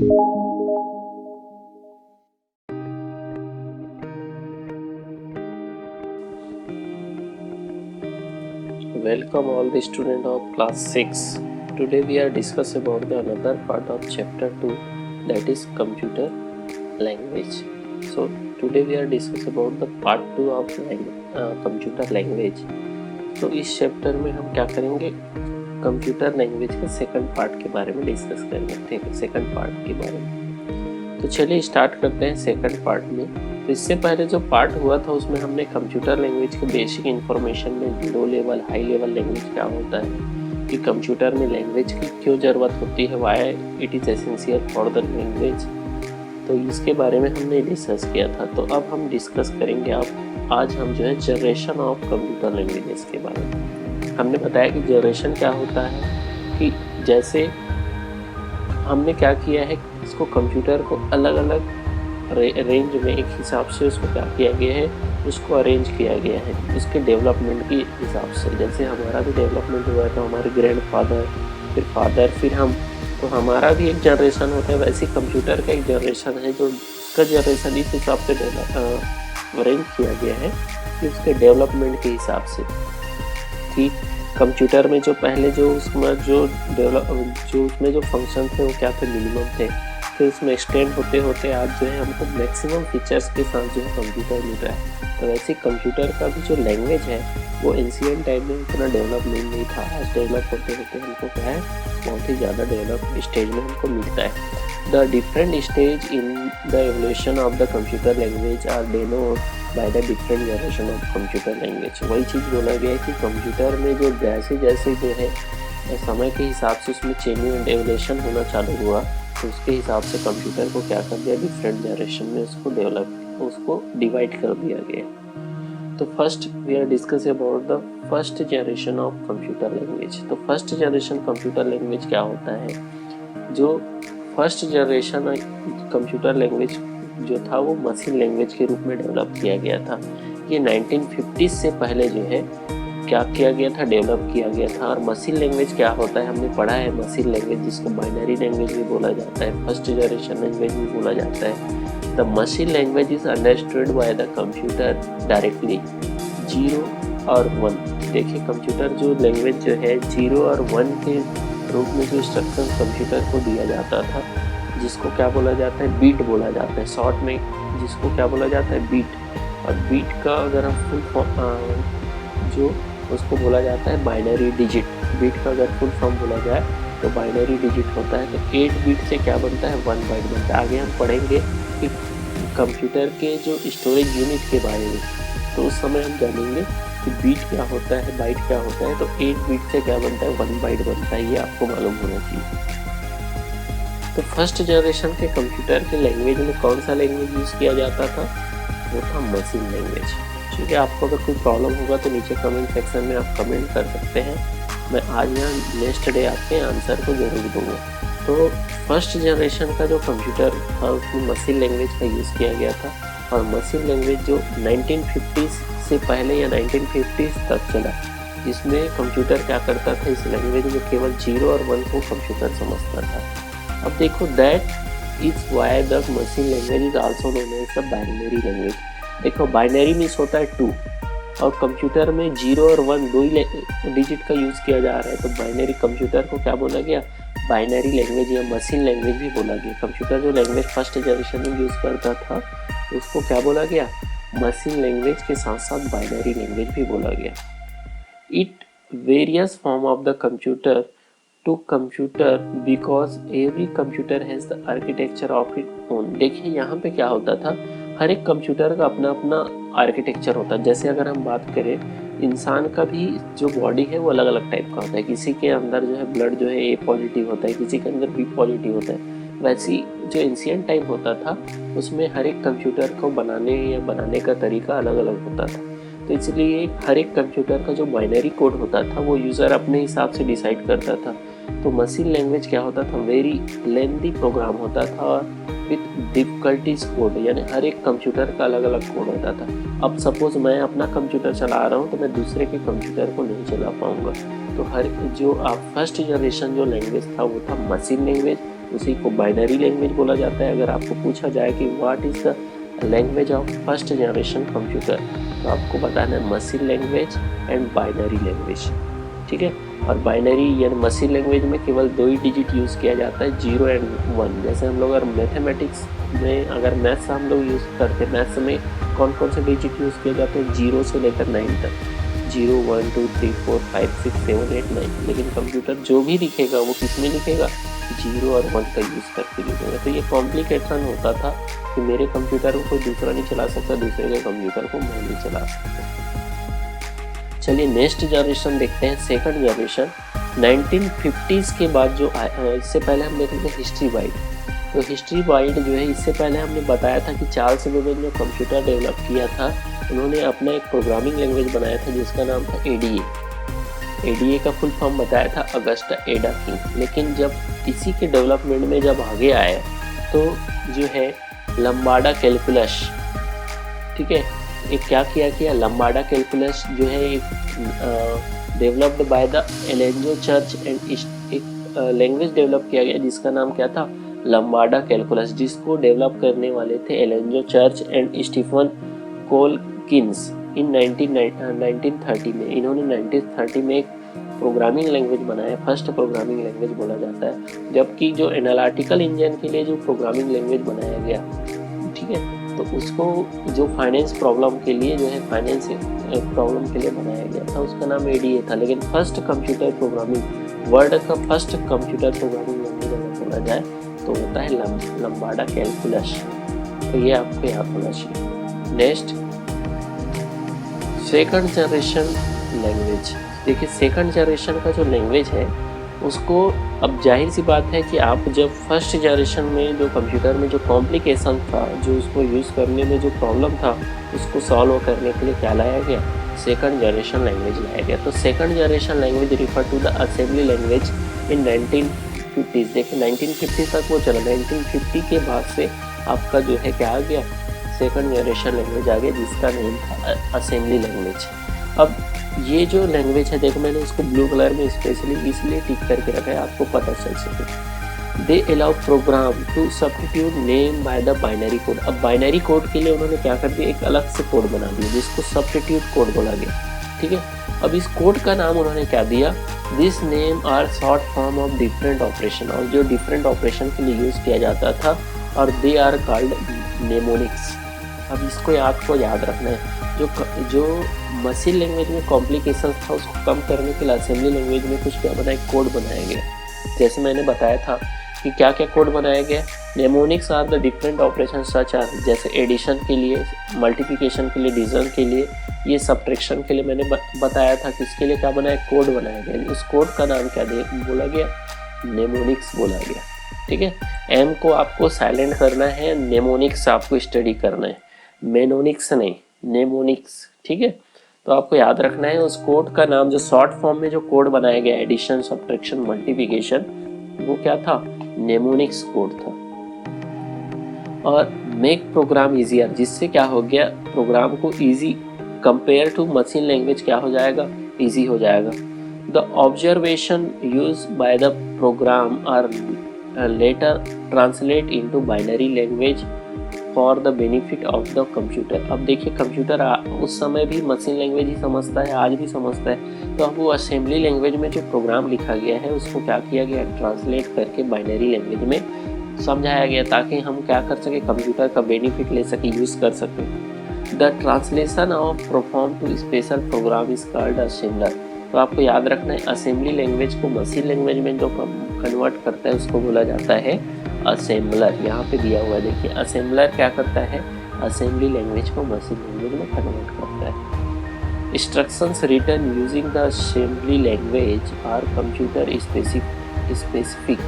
Welcome all the student of class 6. Today we are discuss about the another part of chapter 2, that is computer language. So today we are discuss about the part 2 of computer language. तो इस chapter में हम क्या करेंगे, computer language के second part के बारे में डिस्कस करेंगे। ठीक है, सेकंड पार्ट के बारे में। तो चलिए स्टार्ट करते हैं सेकंड पार्ट में। तो इससे पहले जो पार्ट हुआ था उसमें हमने कंप्यूटर लैंग्वेज के बेसिक इन्फॉर्मेशन में low level high level language क्या होता है, कि कंप्यूटर में लैंग्वेज की क्यों ज़रूरत होती है, why it is essential for the language, तो इसके बारे में हमने डिस्कस किया था। तो अब हम डिस्कस करेंगे आज हम जो है जनरेशन ऑफ कंप्यूटर लैंग्वेजेस के बारे में। हमने बताया कि जनरेशन क्या होता है, कि जैसे हमने क्या किया है, इसको कंप्यूटर को अलग अलग रेंज में एक हिसाब से उसको क्या किया गया है, उसको अरेंज किया गया है उसके डेवलपमेंट के हिसाब से। जैसे हमारा भी डेवलपमेंट हुआ था, हमारे ग्रैंडफादर फिर फादर फिर हम, तो हमारा भी एक जनरेशन होता है, वैसे कंप्यूटर का एक जनरेशन है जो उसका जनरेशन इस हिसाब से अरेंज किया गया है कि उसके डेवलपमेंट के हिसाब से, कि कंप्यूटर में जो पहले जो उसमें जो फंक्शन थे वो क्या थे, मिनिमम थे, फिर उसमें एक्सटेंड होते होते आज जो है हमको मैक्सिमम फीचर्स के साथ जो है कंप्यूटर मिल रहा है। तो वैसे कंप्यूटर का भी जो लैंग्वेज है वो एंशिएंट टाइम में उतना डेवलपमेंट नहीं था, आज डेवलप होते होते हमको क्या है, बहुत ही ज़्यादा डेवलप स्टेज में हमको मिलता है। The different stage in the evolution of the computer language are denote by the different generation of computer language. वही चीज़ बोला गया है कि कंप्यूटर में जो जैसे जैसे जो है समय के हिसाब से उसमें चेंजिंग एंड एवोल्यूशन होना चालू हुआ, तो उसके हिसाब से कंप्यूटर को क्या कर दिया, डिफरेंट जनरेशन में उसको डिवाइड कर दिया गया। तो first we are discuss about the first generation of computer language. तो फर्स्ट जनरेशन कंप्यूटर लैंग्वेज क्या होता है, जो फर्स्ट जनरेशन कंप्यूटर लैंग्वेज जो था वो मशीन लैंग्वेज के रूप में डेवलप किया गया था। ये 1950 से पहले जो है क्या किया गया था, डेवलप किया गया था। और मशीन लैंग्वेज क्या होता है, हमने पढ़ा है मशीन लैंग्वेज जिसको बाइनरी लैंग्वेज भी बोला जाता है, फर्स्ट जनरेशन लैंग्वेज भी बोला जाता है। The machine language is understood by the computer directly, 0 और 1। देखिए कंप्यूटर जो लैंग्वेज जो है 0 और 1 के रूप में जो इंस्ट्रक्शन कंप्यूटर को दिया जाता था, जिसको क्या बोला जाता है, बीट बोला जाता है शॉर्ट में, जिसको क्या बोला जाता है, बीट। और बीट का अगर हम फुल फॉर्म जो उसको बोला जाता है बाइनरी डिजिट। बीट का अगर फुल फॉर्म बोला जाए तो बाइनरी डिजिट होता है। तो 8 बीट से क्या बनता है, 1 बाइट बनता है। आगे हम पढ़ेंगे कि कंप्यूटर के जो स्टोरेज यूनिट के बारे में, तो उस समय हम जानेंगे कि बीट क्या होता है, बाइट क्या होता है। तो 8 बीट से क्या बनता है, 1 बाइट बनता है, ये आपको मालूम होना चाहिए। तो फर्स्ट जनरेशन के कंप्यूटर के लैंग्वेज में कौन सा लैंग्वेज यूज़ किया जाता था, वो था मशीन लैंग्वेज। ठीक है, आपको अगर कोई प्रॉब्लम होगा तो नीचे कमेंट सेक्शन में आप कमेंट कर सकते हैं, मैं आज या नेक्स्ट डे आपके आंसर को जरूर दूंगा। तो फर्स्ट जनरेशन का जो कंप्यूटर था उसमें मशीन लैंग्वेज का यूज़ किया गया था। और मशीन लैंग्वेज जो 1950 से पहले या 1950 तक चला, जिसमें कंप्यूटर क्या करता था, इस लैंग्वेज में केवल 0 और 1 को कंप्यूटर समझता था। अब देखो that is why the machine language is also known as the binary language. देखो बाइनरी मीन्स होता है 2, और कंप्यूटर में 0 और 1 दो ही डिजिट का यूज़ किया जा रहा है। तो बाइनरी कंप्यूटर को क्या बोला गया, बाइनरी लैंग्वेज या मशीन लैंग्वेज भी बोला गया। कंप्यूटर जो लैंग्वेज फर्स्ट जनरेशन में यूज़ करता था उसको क्या बोला गया, मशीन लैंग्वेज के साथ साथ बाइनरी लैंग्वेज भी बोला गया। It various form of the computer to computer because every computer has the architecture of it own. देखिए यहाँ पे क्या होता था, हर एक कंप्यूटर का अपना अपना आर्किटेक्चर होता है। जैसे अगर हम बात करें, इंसान का भी जो बॉडी है वो अलग अलग टाइप का होता है। किसी के अंदर जो है ब्लड जो है ए पॉजिटिव होता है, किसी के अंदर बी पॉजिटिव होता है। वैसी जो एंशिएंट टाइम होता था उसमें हर एक कंप्यूटर को बनाने का तरीका अलग अलग होता था। तो इसलिए हर एक कंप्यूटर का जो बाइनरी कोड होता था वो यूज़र अपने हिसाब से डिसाइड करता था। तो मशीन लैंग्वेज क्या होता था, वेरी लेंथी प्रोग्राम होता था विथ डिफिकल्टीज कोड, यानी हर एक कंप्यूटर का अलग अलग कोड होता था। अब सपोज मैं अपना कंप्यूटर चला रहा हूँ तो मैं दूसरे के कंप्यूटर को नहीं चला पाऊँगा। तो हर जो फर्स्ट जनरेशन जो लैंग्वेज था वो था मशीन लैंग्वेज, उसी को बाइनरी लैंग्वेज बोला जाता है। अगर आपको पूछा जाए कि what is the language of first generation computer, तो आपको बताना है machine language and binary language, ठीक है। और बाइनरी यानी मशीन लैंग्वेज में केवल 2 ही डिजिट यूज़ किया जाता है, 0 एंड 1। जैसे हम लोग अगर मैथमेटिक्स में अगर मैथ्स हम लोग यूज़ करते हैं, मैथ्स में कौन कौन से डिजिट यूज़ किए जाते हैं, 0 से लेकर 9 तक, 0 1 2 3 4 5 6 7 8 9। लेकिन कंप्यूटर जो भी लिखेगा वो किस में लिखेगा, 0 और 1 का यूज़ करके लिखेगा। तो ये कॉम्प्लिकेशन होता था कि मेरे कंप्यूटर को कोई दूसरा नहीं चला सकता, दूसरे के कंप्यूटर को मैं नहीं चला सकता। चलिए नेक्स्ट जनरेशन देखते हैं, सेकंड जनरेशन 1950s के बाद जो इससे पहले हम देख लेते हैं हिस्ट्री बाइट। तो हिस्ट्री बाइट जो है, इससे पहले हमने बताया था कि चार्ल्स बेबेज ने कंप्यूटर डेवलप किया था, उन्होंने अपना एक प्रोग्रामिंग लैंग्वेज बनाया था जिसका नाम था एडीए का फुल फॉर्म बताया था अगस्टा एडा किंग। लेकिन जब इसी के डेवलपमेंट में जब आगे आए तो जो है लंबाडा कैलकुलस, ठीक है, एक क्या किया लंबाडा कैलकुलस जो है एक developed by the Alonzo Church and एक लैंग्वेज डेवलप किया गया जिसका नाम क्या था, लंबाडा कैलकुलस, जिसको डेवलप करने वाले थे एलेंजो चर्च एंड स्टीफन कोलकिंस इन 1930 में। इन्होंने 1930 में एक प्रोग्रामिंग लैंग्वेज बनाया, फर्स्ट प्रोग्रामिंग लैंग्वेज बोला जाता है। जबकि जो एनालिटिकल इंजन के लिए जो प्रोग्रामिंग लैंग्वेज बनाया गया, ठीक है, तो उसको जो फाइनेंस प्रॉब्लम के लिए जो है फाइनेंस प्रॉब्लम के लिए बनाया गया था, उसका नाम एडीए था। लेकिन फर्स्ट कंप्यूटर प्रोग्रामिंग वर्ल्ड का फर्स्ट कंप्यूटर प्रोग्रामिंग लैंग्वेज अगर बोला जाए तो होता है लंबाडा कैलकुलस। तो ये आपको याद होना चाहिए। Next second generation language. देखिए सेकंड जनरेशन का जो लैंग्वेज है उसको, अब जाहिर सी बात है कि आप जब फर्स्ट जनरेशन में जो कंप्यूटर में जो कॉम्प्लिकेशन था, जो उसको यूज़ करने में जो प्रॉब्लम था, उसको सॉल्व करने के लिए क्या लाया गया, सेकंड जनरेशन लैंग्वेज लाया गया। तो second generation language refer to the assembly language in 1950s। देखिए 1950 तक वो चला, 1950 के बाद से आपका जो है क्या आ गया, सेकंड जनरेशन लैंग्वेज आ गया जिसका नेम था असेंबली लैंग्वेज। अब ये जो लैंग्वेज है, देखो मैंने इसको ब्लू कलर में स्पेशली इसलिए टिक करके रखा है आपको पता चल सके। They allow program to substitute name by the binary code. अब बाइनरी कोड के लिए उन्होंने क्या कर दिया, एक अलग से कोड बना दिया जिसको सब्स्टिट्यूट कोड बोला गया, ठीक है। अब इस कोड का नाम उन्होंने क्या दिया, this name are short form of different operation, और जो डिफरेंट ऑपरेशन के लिए यूज़ किया जाता था, और दे आर कॉल्ड नेमोनिक्स। अब इसको आपको याद रखना है, जो मशीन लैंग्वेज में कॉम्प्लिकेशन था उसको कम करने के लिए असेंबली लैंग्वेज में कुछ क्या बनाया, कोड बनाया गया। जैसे मैंने बताया था कि क्या क्या कोड बनाया गया, mnemonics are the different operation such are, जैसे एडिशन के लिए, मल्टीप्लिकेशन के लिए, डिवीजन के लिए, ये सब्ट्रैक्शन के लिए मैंने बताया था कि इसके लिए क्या बनाया, कोड बनाया गया। उस कोड का नाम क्या बोला गया, नेमोनिक्स बोला गया, ठीक है। एम को आपको साइलेंट करना है, नेमोनिक्स आपको स्टडी करना है, मेनोनिक्स नहीं, नेमोनिक्स, ठीक है। तो आपको याद रखना है उस कोड का नाम, जो शॉर्ट फॉर्म में जो कोड बनाया गया एडिशन, सब्ट्रैक्शन, मल्टीप्लिकेशन, वो क्या था, नेमोनिक्स कोड था। और मेक प्रोग्राम इजियर, जिससे क्या हो गया, प्रोग्राम को easy compare to machine language क्या हो जाएगा, इजी हो जाएगा। The observation use by the program are later translate into binary language for the benefit of the computer. अब देखिए कंप्यूटर उस समय भी मशीन लैंग्वेज ही समझता है, आज भी समझता है। तो अब वो असेंबली लैंग्वेज में जो प्रोग्राम लिखा गया है उसको क्या किया गया, ट्रांसलेट करके बाइनरी लैंग्वेज में समझाया गया, ताकि हम क्या कर सके, कंप्यूटर का बेनिफिट ले सके, यूज़ कर सके। The translation of perform to special program is called assembler. तो आपको याद रखना है, असेंबली लैंग्वेज को मशीन लैंग्वेज में जो कन्वर्ट करता है उसको बोला जाता है असेंबलर। यहाँ पे दिया हुआ है, देखिए असेंबलर क्या करता है, असेंबली लैंग्वेज को मशीन लैंग्वेज में कन्वर्ट करता है। Instructions written using the assembly language are computer specific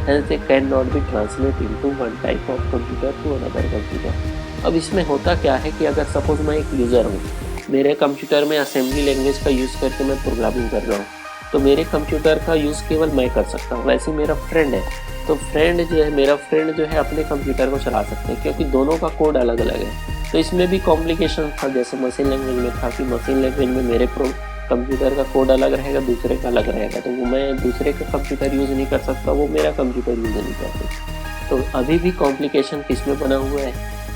and they can not be translate into one type of computer to another computer. अब इसमें होता क्या है कि अगर सपोज मैं एक यूज़र हूँ, मेरे कंप्यूटर में असेंबली लैंग्वेज का यूज़ करके मैं प्रोग्रामिंग कर रहा हूँ, तो मेरे कंप्यूटर का यूज़ केवल मैं कर सकता हूँ। वैसे मेरा फ्रेंड है, तो मेरा फ्रेंड जो है अपने कंप्यूटर को चला सकते हैं, क्योंकि दोनों का कोड अलग अलग है। तो इसमें भी कॉम्प्लिकेशन था, जैसे मशीन लैंग्वेज में था कि मशीन लैंग्वेज में मेरे कंप्यूटर का कोड अलग रहेगा, दूसरे का अलग रहेगा, तो मैं दूसरे का कंप्यूटर यूज़ नहीं कर सकता, वो मेरा कंप्यूटर यूज़ नहीं कर सकता। तो अभी भी कॉम्प्लिकेशन किस में बना हुआ है,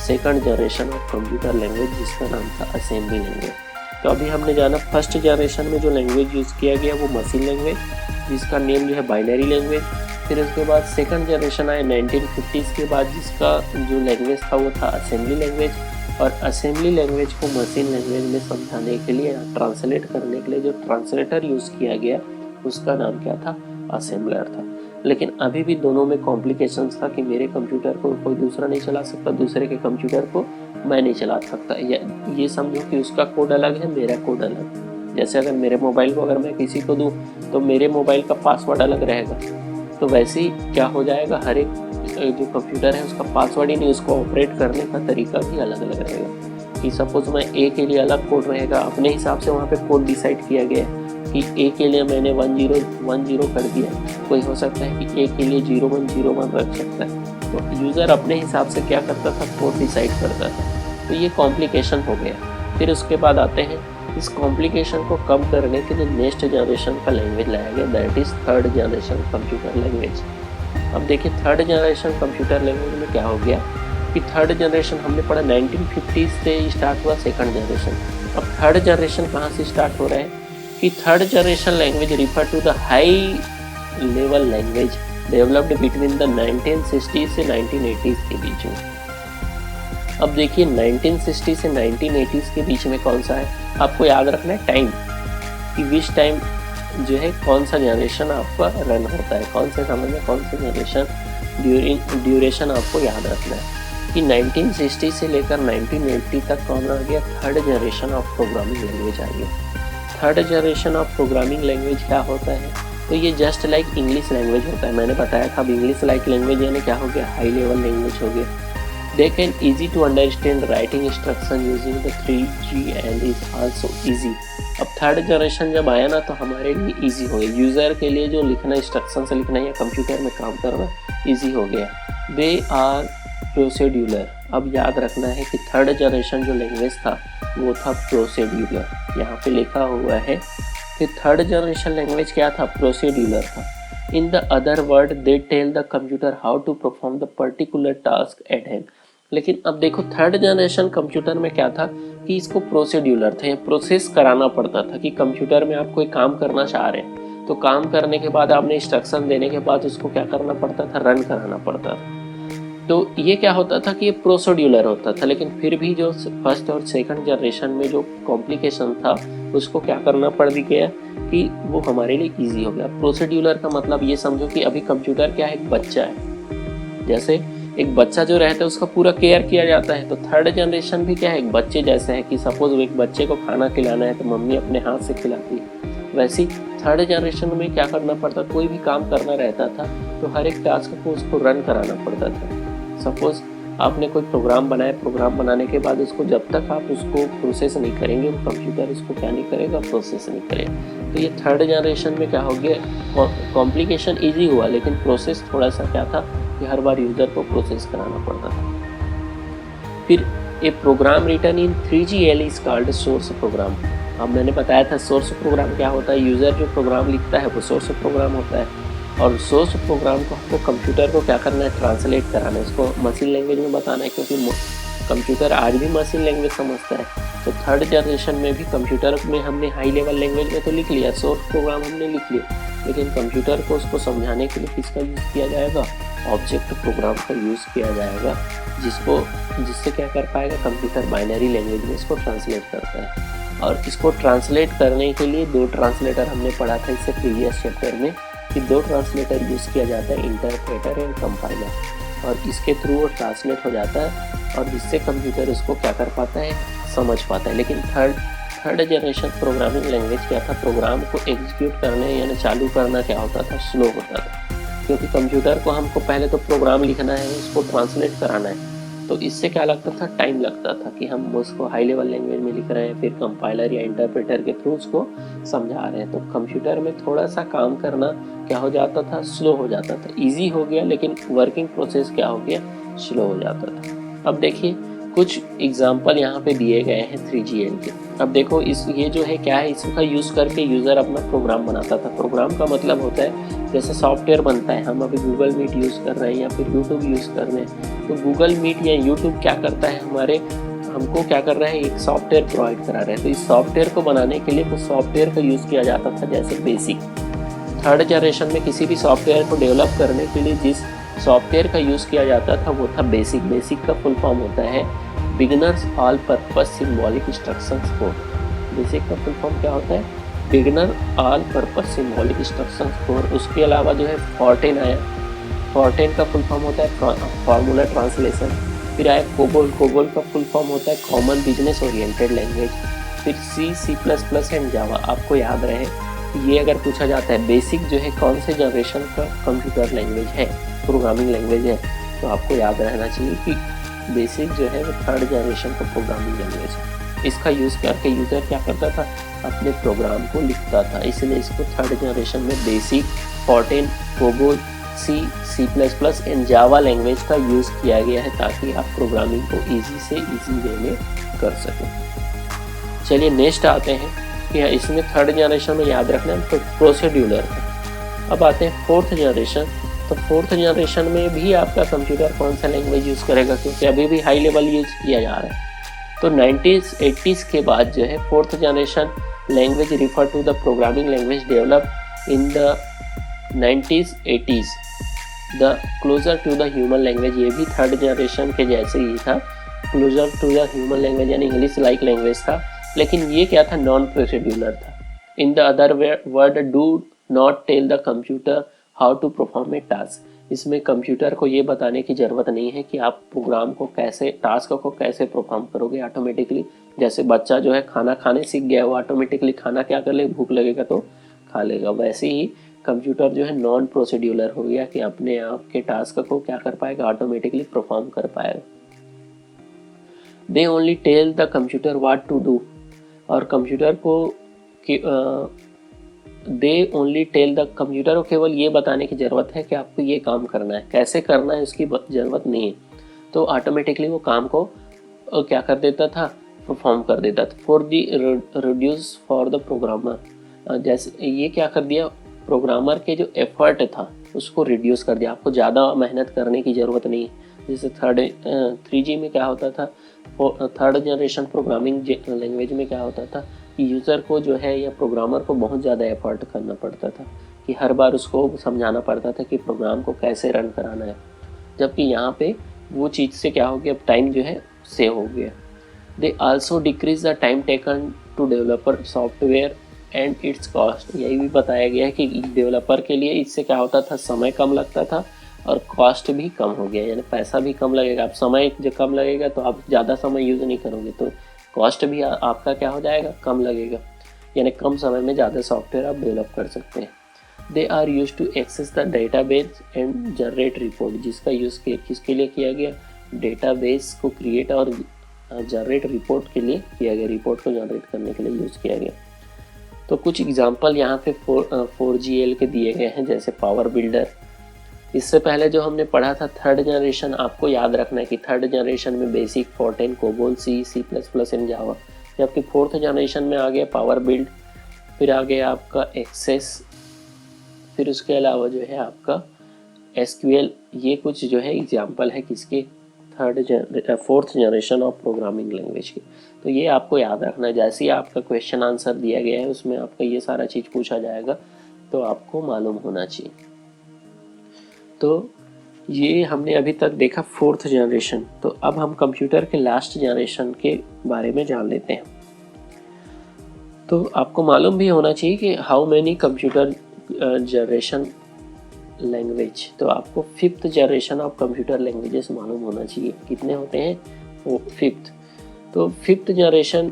second generation of computer language, जिसका नाम था असेंबली लैंग्वेज। तो अभी हमने जाना फर्स्ट जनरेशन में जो लैंग्वेज यूज़ किया गया वो मशीन लैंग्वेज, जिसका नेम जो है बाइनरी लैंग्वेज। फिर उसके बाद सेकंड जनरेशन आया 1950s के बाद, जिसका जो लैंग्वेज था वो था असेंबली लैंग्वेज। और असेंबली लैंग्वेज को मशीन लैंग्वेज में समझाने के लिए, ट्रांसलेट करने के लिए जो ट्रांसलेटर यूज़ किया गया उसका नाम क्या था, असेंबलर था। लेकिन अभी भी दोनों में कॉम्प्लिकेशंस था कि मेरे कंप्यूटर को कोई दूसरा नहीं चला सकता, दूसरे के कंप्यूटर को मैं नहीं चला सकता। ये समझो कि उसका कोड अलग है, मेरा कोड अलग। जैसे अगर मेरे मोबाइल को अगर मैं किसी को दूँ तो मेरे मोबाइल का पासवर्ड अलग रहेगा, तो वैसे ही क्या हो जाएगा, हर एक जो कंप्यूटर है उसका पासवर्ड ही नहीं, उसको ऑपरेट करने का तरीका भी अलग अलग रहेगा। कि सपोज मैं ए के लिए अलग कोड रहेगा, अपने हिसाब से वहाँ पे कोड डिसाइड किया गया है कि ए के लिए मैंने 1010 कर दिया, कोई हो सकता है कि ए के लिए 0101 रख सकता है। तो यूज़र अपने हिसाब से क्या करता था, कोड डिसाइड करता था। तो ये कॉम्प्लिकेशन हो गया। फिर उसके बाद आते हैं, इस कॉम्प्लिकेशन को कम करने के लिए नेक्स्ट जनरेशन का लैंग्वेज लाया गया, that is third generation computer language. अब देखिए थर्ड जनरेशन कंप्यूटर लैंग्वेज में क्या हो गया कि थर्ड जनरेशन हमने पढ़ा 1950s से स्टार्ट हुआ सेकंड जनरेशन। अब थर्ड जनरेशन कहाँ से स्टार्ट हो रहा है कि third generation language refer to the high level language developed between the 1960 से 1980s के बीच में। अब देखिए 1960 से 1980s के बीच में कौन सा है, आपको याद रखना है टाइम, कि विच टाइम जो है कौन सा जनरेशन आपका रन होता है, कौन से समय में कौन सा जनरेशन ड्यूरेशन आपको याद रखना है। कि 1960 से लेकर 1980 तक कौन आ गया, third generation of programming language आ गया। Third generation of programming language क्या होता है, तो ये जस्ट लाइक इंग्लिश लैंग्वेज होता है। मैंने बताया था अब इंग्लिश लाइक लैंग्वेज यानी क्या हो गया, हाई लेवल लैंग्वेज हो गया। They can easy to understand writing instruction using the 3G and is also easy। अब थर्ड जनरेशन जब आया ना तो हमारे लिए इजी हो गया, यूज़र के लिए जो लिखना, इंस्ट्रक्शन से लिखना या कंप्यूटर में काम करना इजी हो गया। They are procedural. अब याद रखना है कि थर्ड जनरेशन जो लैंग्वेज था वो था प्रोसीड्यूलर, यहाँ पे लिखा हुआ है कि थर्ड जनरेशन लैंग्वेज क्या था, प्रोसीड्यूलर था। In the other word they tell the computer how to perform the particular task at hand. लेकिन अब देखो थर्ड जनरेशन कंप्यूटर में क्या था कि इसको प्रोसीड्यूलर थे, प्रोसेस कराना पड़ता था। कि कंप्यूटर में आप कोई काम करना चाह रहे हैं तो काम करने के बाद आपने इंस्ट्रक्शन देने के बाद उसको क्या करना पड़ता था, रन कराना पड़ता था। तो ये क्या होता था कि ये प्रोसीड्यूलर होता था। लेकिन फिर भी जो फर्स्ट और सेकंड जनरेशन में जो कॉम्प्लिकेशन था उसको क्या करना पड़ गया कि वो हमारे लिए ईजी हो गया। प्रोसीड्यूलर का मतलब ये समझो कि अभी कंप्यूटर क्या है, एक बच्चा है। जैसे एक बच्चा जो रहता है उसका पूरा केयर किया जाता है, तो थर्ड जनरेशन भी क्या है, एक बच्चे जैसे है। कि सपोज एक बच्चे को खाना खिलाना है तो मम्मी अपने हाथ से खिलाती है, वैसे ही थर्ड जनरेशन में क्या करना पड़ता, कोई भी काम करना रहता था तो हर एक टास्क को उसको रन कराना पड़ता था। सपोज आपने कोई प्रोग्राम बनाया, प्रोग्राम बनाने के बाद उसको जब तक आप उसको प्रोसेस नहीं करेंगे वो कंप्यूटर उसको क्या नहीं करेगा, प्रोसेस नहीं करेगा। तो ये थर्ड जनरेशन में क्या हो गया, कॉम्प्लिकेशन ईजी हुआ लेकिन प्रोसेस थोड़ा सा क्या था कि हर बार यूज़र को प्रोसेस कराना पड़ता था। फिर a program written in 3GL is called source program. अब मैंने बताया था सोर्स प्रोग्राम क्या होता है, यूज़र जो प्रोग्राम लिखता है वो सोर्स प्रोग्राम होता है। और सोर्स प्रोग्राम को हमको कंप्यूटर को क्या करना है, ट्रांसलेट कराना है, इसको मशीन लैंग्वेज में बताना है, क्योंकि कंप्यूटर आज भी मशीन लैंग्वेज समझता है। तो थर्ड जनरेशन में भी कंप्यूटर में हमने हाई लेवल लैंग्वेज में तो लिख लिया, सोर्स प्रोग्राम हमने लिख लिया, लेकिन कंप्यूटर को उसको समझाने के लिए किसका यूज़ किया जाएगा, ऑब्जेक्ट प्रोग्राम का यूज़ किया जाएगा, जिससे क्या कर पाएगा कंप्यूटर बाइनरी लैंग्वेज में इसको ट्रांसलेट करता है। और इसको ट्रांसलेट करने के लिए दो ट्रांसलेटर हमने पढ़ा था इससे प्रीवियस चैप्टर में, कि दो ट्रांसलेटर यूज़ किया जाता है, इंटरप्रेटर एंड कंपाइलर। और इसके थ्रू वो ट्रांसलेट हो जाता है और जिससे कंप्यूटर उसको क्या कर पाता है, समझ पाता है। लेकिन थर्ड जनरेशन प्रोग्रामिंग लैंग्वेज क्या था, प्रोग्राम को एग्जीक्यूट करने यानी चालू करना क्या होता था, स्लो होता था। क्योंकि कंप्यूटर को हमको पहले तो प्रोग्राम लिखना है, उसको ट्रांसलेट कराना है, तो इससे क्या लगता था, टाइम लगता था। कि हम उसको हाई लेवल लैंग्वेज में लिख रहे हैं, फिर कंपाइलर या इंटरप्रेटर के थ्रू उसको समझा रहे हैं, तो कंप्यूटर में थोड़ा सा काम करना क्या हो जाता था, स्लो हो जाता था। ईजी हो गया लेकिन वर्किंग प्रोसेस क्या हो गया, स्लो हो जाता था। अब देखिए कुछ एग्जाम्पल यहाँ पे दिए गए हैं 3GL के। अब देखो ये जो है क्या है, इसका यूज़ करके यूज़र अपना प्रोग्राम बनाता था। प्रोग्राम का मतलब होता है जैसे सॉफ्टवेयर बनता है, हम अभी गूगल मीट यूज़ कर रहे हैं या फिर यूट्यूब यूज़ कर रहे हैं, तो गूगल मीट या यूट्यूब क्या करता है, हमको क्या कर रहा है, एक सॉफ्टवेयर प्रोवाइड करा रहा है। तो इस सॉफ्टवेयर को बनाने के लिए कुछ सॉफ्टवेयर का यूज़ किया जाता था, जैसे बेसिक। थर्ड जनरेशन में किसी भी सॉफ्टवेयर को डेवलप करने के लिए जिस सॉफ्टवेयर का यूज़ किया जाता था वो था बेसिक। बेसिक का फुल फॉर्म होता है beginners all purpose symbolic instructions code. Basic का फुल फॉर्म क्या होता है, beginner all purpose symbolic instructions code. उसके अलावा जो है फोर्टेन आया। फोर्टेन का फुल फॉर्म होता है फार्मूला ट्रांसलेशन। फिर आया कोबोल। कोबोल का फुल फॉर्म होता है कॉमन बिजनेस ओरिएंटेड लैंग्वेज। फिर C++ एंड जावा। आपको याद रहे, ये अगर पूछा जाता है बेसिक जो है कौन से जनरेशन का कंप्यूटर लैंग्वेज है, प्रोग्रामिंग लैंग्वेज है, तो आपको याद रहना चाहिए कि बेसिक जो है वो थर्ड जनरेशन का प्रोग्रामिंग लैंग्वेज है। इसका यूज़ करके यूज़र क्या करता था, अपने प्रोग्राम को लिखता था, इसलिए इसको थर्ड जनरेशन में BASIC, Fortran, COBOL, C++ and Java language का यूज़ किया गया है ताकि आप प्रोग्रामिंग को ईजी से ईजी वे में कर सकें। चलिए नेक्स्ट आते हैं कि इसमें थर्ड जनरेशन में याद रखना है तो प्रोसीड्यूलर था। अब आते हैं फोर्थ जनरेशन। तो फोर्थ जनरेशन में भी आपका कंप्यूटर कौन सा लैंग्वेज यूज़ करेगा, क्योंकि अभी भी हाई लेवल यूज़ किया जा रहा है। तो 90s-80s के बाद जो है fourth generation language refer to the programming language develop in the 90s-80s the closer to the human language. ये भी थर्ड जनरेशन के जैसे ही था, closer to the human language यानी इंग्लिश लाइक लैंग्वेज था, लेकिन ये क्या था, नॉन प्रोसीड्यूलर था। In the other word do not tell the computer how to perform a task. इसमें कंप्यूटर को ये बताने की ज़रूरत नहीं है कि आप प्रोग्राम को कैसे, टास्क को कैसे परफॉर्म करोगे ऑटोमेटिकली। जैसे बच्चा जो है खाना खाने सीख गया, वो ऑटोमेटिकली खाना क्या कर ले, भूख लगेगा तो खा लेगा। वैसे ही कंप्यूटर जो है नॉन प्रोसीड्यूलर हो गया कि अपने आप के टास्क को क्या कर पाएगा, ऑटोमेटिकली परफॉर्म कर पाएगा। They only tell the computer what to do. और कंप्यूटर को they only tell the computer को केवल ये बताने की ज़रूरत है कि आपको ये काम करना है, कैसे करना है उसकी ज़रूरत नहीं है, तो ऑटोमेटिकली वो काम को क्या कर देता था, परफॉर्म कर देता था। For the reduce for the programmer. जैसे ये क्या कर दिया, प्रोग्रामर के जो एफर्ट था उसको रिड्यूस कर दिया, आपको ज़्यादा मेहनत करने की ज़रूरत नहीं है। जैसे 3G में क्या होता था, थर्ड जनरेशन प्रोग्रामिंग लैंग्वेज में क्या होता था कि यूज़र को जो है या प्रोग्रामर को बहुत ज़्यादा एफर्ट करना पड़ता था, कि हर बार उसको समझाना पड़ता था कि प्रोग्राम को कैसे रन कराना है। जबकि यहाँ पे वो चीज़ से क्या हो गया, अब टाइम जो है सेव हो गया। They also decrease the time taken to developer software and its cost. यही भी बताया गया है कि डेवलपर के लिए इससे क्या होता था, समय कम लगता था और कॉस्ट भी कम हो गया, यानी पैसा भी कम लगेगा। अब समय जब कम लगेगा तो आप ज़्यादा समय यूज़ नहीं करोगे, तो कॉस्ट भी आपका क्या हो जाएगा, कम लगेगा, यानी कम समय में ज़्यादा सॉफ्टवेयर आप डेवलप कर सकते हैं। They are use to access the database and generate report. जिसका यूज़ किसके लिए किया गया, डेटाबेस को क्रिएट और जनरेट रिपोर्ट के लिए किया गया, रिपोर्ट को जनरेट करने के लिए यूज़ किया गया। तो कुछ एग्जांपल यहाँ पे 4GL के दिए गए हैं, जैसे पावर बिल्डर। इससे पहले जो हमने पढ़ा था थर्ड जनरेशन, आपको याद रखना है कि थर्ड जनरेशन में BASIC, Fortran, COBOL, C++ and Java. जबकि फोर्थ जनरेशन में आ गया पावर बिल्ड, फिर आ गया आपका एक्सेस, फिर उसके अलावा जो है आपका SQL। ये कुछ जो है एग्जांपल है किसके, fourth generation of programming language के। तो ये आपको याद रखना है, जैसे ही आपका क्वेश्चन आंसर दिया गया है उसमें आपका ये सारा चीज़ पूछा जाएगा, तो आपको मालूम होना चाहिए। तो ये हमने अभी तक देखा फोर्थ जनरेशन। तो अब हम कंप्यूटर के लास्ट जनरेशन के बारे में जान लेते हैं। तो आपको मालूम भी होना चाहिए कि how many computer generation language. तो आपको fifth generation of computer languages मालूम होना चाहिए, कितने होते हैं, वो फिफ्थ। तो fifth generation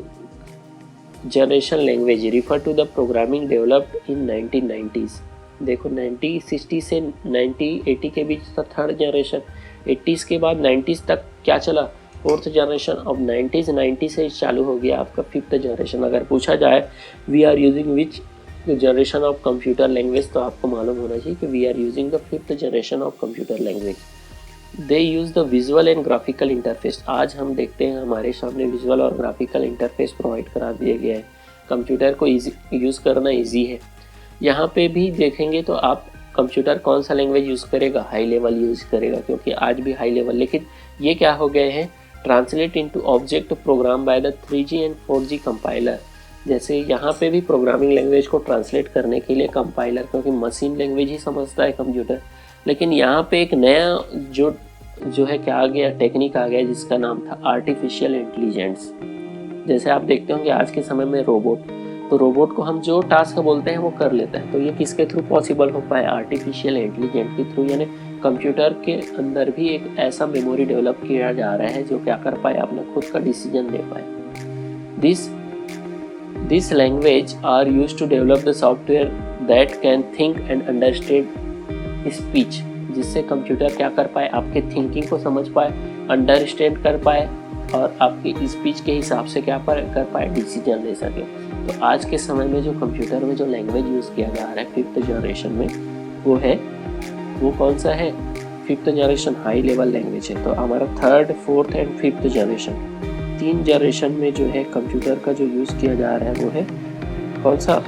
language refer to the programming developed in 1990s। देखो 1960 से 1980 के बीच था थर्ड जनरेशन, 80s के बाद 90s तक क्या चला, फोर्थ जनरेशन। अब 90 से चालू हो गया आपका फिफ्थ जनरेशन। अगर पूछा जाए we are using which generation of computer language, तो आपको मालूम होना चाहिए कि we are using the fifth generation of computer language. They use the visual and graphical interface. आज हम देखते हैं हमारे सामने विजुअल और ग्राफिकल इंटरफेस प्रोवाइड करा दिया गया है, कंप्यूटर को यूज़ करना ईजी है। यहाँ पे भी देखेंगे तो आप कंप्यूटर कौन सा लैंग्वेज यूज़ करेगा, हाई लेवल यूज़ करेगा, क्योंकि आज भी हाई लेवल। लेकिन ये क्या हो गए हैं, translate into object program by the 3G and 4G compiler. जैसे यहाँ पे भी प्रोग्रामिंग लैंग्वेज को ट्रांसलेट करने के लिए कंपाइलर, क्योंकि मशीन लैंग्वेज ही समझता है कंप्यूटर। लेकिन यहाँ पे एक नया जो है क्या आ गया, टेक्निक आ गया, जिसका नाम था आर्टिफिशियल इंटेलिजेंस। जैसे आप देखते होंगे आज के समय में रोबोट, तो रोबोट को हम जो टास्क बोलते हैं वो कर लेता है। तो ये किसके थ्रू पॉसिबल हो पाए, आर्टिफिशियल इंटेलिजेंस के थ्रू। यानी कंप्यूटर के अंदर भी एक ऐसा मेमोरी डेवलप किया जा रहा है जो क्या कर पाए, अपना खुद का डिसीजन ले पाए। This language are used to develop the software that can think and understand speech, जिससे कंप्यूटर क्या कर पाए, आपके थिंकिंग को समझ पाए, अंडरस्टैंड कर पाए और आपकी स्पीच के हिसाब से क्या कर पाए, डिसीजन ले सके। तो आज के समय में जो कंप्यूटर में जो लैंग्वेज यूज़ किया जा रहा है 5th जनरेशन में, वो कौन सा है, 5th generation high level language है। तो हमारा 3rd, 4th and 5th generation, 3 generation में जो है कंप्यूटर का जो यूज़ किया जा रहा है वो है कौन सा,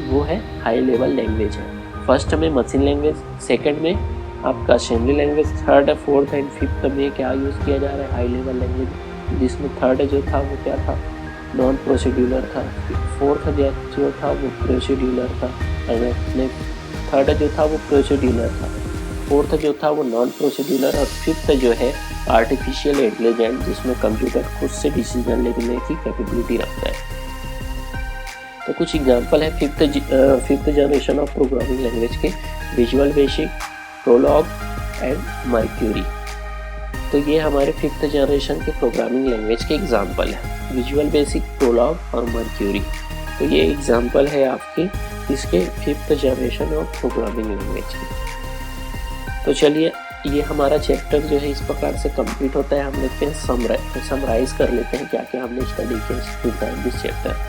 वो है हाई लेवल लैंग्वेज है। फर्स्ट में मशीन लैंग्वेज, सेकंड में आपका assembly language, 3rd, 4th and 5th में क्या यूज़ किया जा रहा है, हाई लेवल लैंग्वेज, जिसमें 3rd जो था वो क्या था, नॉन प्रोसीड्यूलर था, 4th जो था वो प्रोसीड्यूलर था, और 3rd जो था वो प्रोसीड्यूलर था, 4th जो था वो नॉन प्रोसीड्यूलर, और 5th जो है आर्टिफिशियल इंटेलिजेंस, जिसमें कंप्यूटर खुद से डिसीजन लेने की कैपेबिलिटी रखता है। तो कुछ एग्जांपल है 5th generation of programming language के, Visual Basic, Prolog and Mercury. तो ये हमारे 5th जनरेशन के प्रोग्रामिंग लैंग्वेज के एग्जांपल है, विजुअल बेसिक, प्रोलॉग और मर्क्यूरी। तो ये एग्जांपल है आपके इसके 5th generation of programming language के। तो चलिए, ये हमारा चैप्टर जो है इस प्रकार से कंप्लीट होता है। हम देखते हैं, समराइज कर लेते हैं क्या क्या हमने स्टडी किया इन दिस चैप्टर।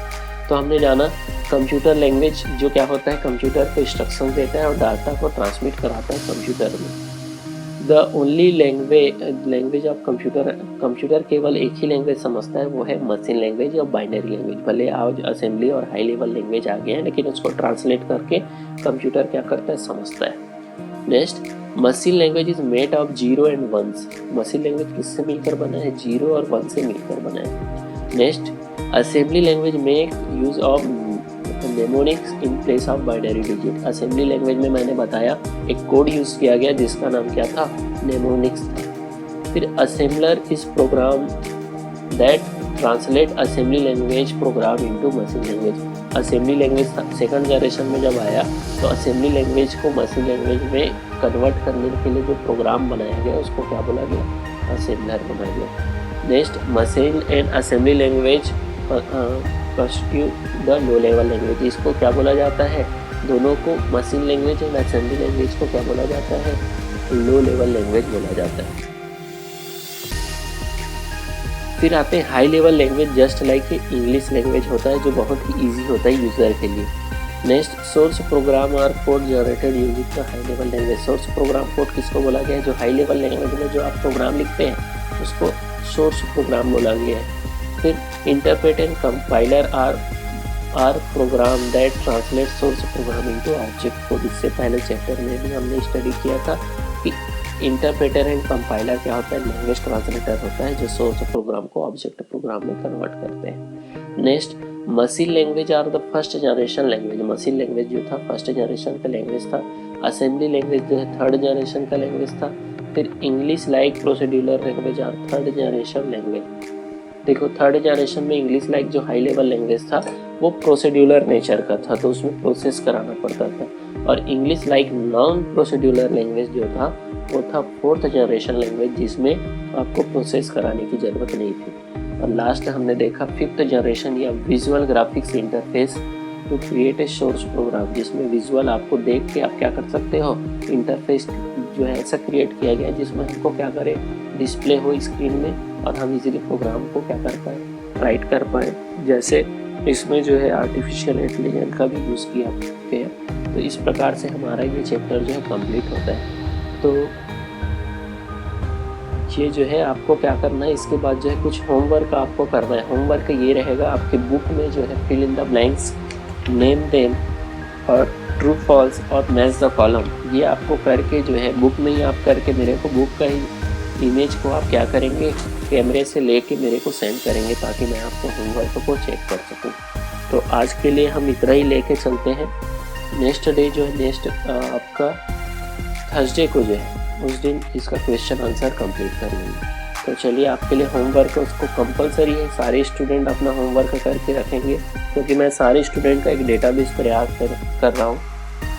तो हमने जाना कंप्यूटर लैंग्वेज जो क्या होता है, कंप्यूटर को इंस्ट्रक्शन देता है और डाटा को ट्रांसमिट कराता है कंप्यूटर में। The only language of computer केवल एक ही लैंग्वेज समझता है, वो है मशीन लैंग्वेज और बाइनरी लैंग्वेज। भले आज असेंबली और हाई लेवल लैंग्वेज आ गए हैं, लेकिन उसको ट्रांसलेट करके कंप्यूटर क्या करता है, समझता है। Next, machine language is made of 0 and 1s। Machine language किससे मिलकर बना है, 0 और 1 से मिलकर बना है। Next, assembly language make use of mnemonics in place of binary digit. Assembly language में मैंने बताया एक कोड यूज किया गया जिसका नाम क्या था, नेमोनिक्स था। फिर assembler is program that translate assembly language program into machine language. Assembly language second generation में जब आया तो असेंबली लैंग्वेज को मशीन लैंग्वेज में कन्वर्ट करने के लिए जो प्रोग्राम बनाया गया उसको क्या बोला गया, असेंबलर बनाया गया। Next, machine and assembly language constitute the low level language. इसको क्या बोला जाता है, दोनों को, machine language and assembly language को क्या बोला जाता है, लो लेवल लैंग्वेज बोला जाता है। फिर आते हैं high level language, just like English language होता है, जो बहुत ही ईजी होता है यूजर के लिए। नेक्स्ट, सोर्स प्रोग्राम और code generated using the high level language. Source program code किसको बोला गया है, जो हाई लेवल लैंग्वेज में जो आप प्रोग्राम लिखते हैं उसको सोर्स प्रोग्राम बोला गया है। फिर interpret and compiler are program that translate source program into object code. इससे पहले चैप्टर में भी हमने स्टडी किया था कि इंटरप्रेटर एंड कंपाइलर क्या होता है, लैंग्वेज ट्रांसलेटर होता है जो सोर्स प्रोग्राम को ऑब्जेक्ट प्रोग्राम में कन्वर्ट करते हैं। Next, machine language are the first generation language. Machine language जो था फर्स्ट जनरेशन का लैंग्वेज था। असेंबली लैंग्वेज जो है 3rd जनरेशन का लैंग्वेज था। फिर English like procedural language are 3rd generation language. देखो 3rd जनरेशन में इंग्लिश लाइक जो हाई लेवल लैंग्वेज था वो प्रोसीड्यूलर नेचर का था, तो उसमें प्रोसेस कराना पड़ता था। और इंग्लिश लाइक नॉन प्रोसीड्यूलर लैंग्वेज जो था वो था 4th जनरेशन लैंग्वेज, जिसमें आपको प्रोसेस कराने की ज़रूरत नहीं थी। और लास्ट हमने देखा 5th जनरेशन या visual graphics interface to create a source program, जिसमें विजुअल आपको देख के आप क्या कर सकते हो, इंटरफेस जो है ऐसा क्रिएट किया गया जिसमें हमको क्या करे, डिस्प्ले हो स्क्रीन में और हम इजीली प्रोग्राम को क्या कर पाए, राइट कर पाए। जैसे इसमें जो है आर्टिफिशियल इंटेलिजेंस का भी यूज़ किया गया। तो इस प्रकार से हमारा ये चैप्टर जो है कंप्लीट होता है। तो ये जो है आपको क्या करना है, इसके बाद जो है कुछ होमवर्क आपको करना है। होमवर्क ये रहेगा आपके बुक में जो है fill in the blanks, name them और ट्रू फॉल्स और मैच द कॉलम। ये आपको करके जो है बुक में ही आप करके मेरे को बुक का ही इमेज को आप क्या करेंगे, कैमरे से लेके मेरे को सेंड करेंगे ताकि मैं आपके होमवर्क को चेक कर सकूं। तो आज के लिए हम इतना ही लेके चलते हैं। नेक्स्ट डे जो है नेक्स्ट आपका थर्सडे को जो है उस दिन इसका क्वेश्चन आंसर कंप्लीट कर लेंगे। तो चलिए आपके लिए होमवर्क उसको कंपलसरी है, सारे स्टूडेंट अपना होमवर्क करके रखेंगे, क्योंकि मैं सारे स्टूडेंट का एक डेटाबेस तैयार कर रहा हूँ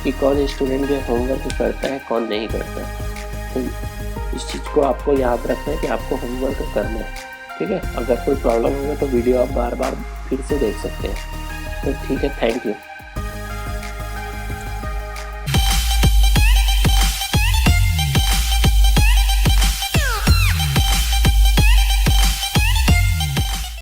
कि कौन स्टूडेंट जो होमवर्क करता है कौन नहीं करता है। तो इस चीज़ को आपको याद रखना है कि आपको होमवर्क करना है, ठीक है। अगर कोई प्रॉब्लम होगा तो वीडियो आप बार बार फिर से देख सकते हैं। तो ठीक है, थैंक यू।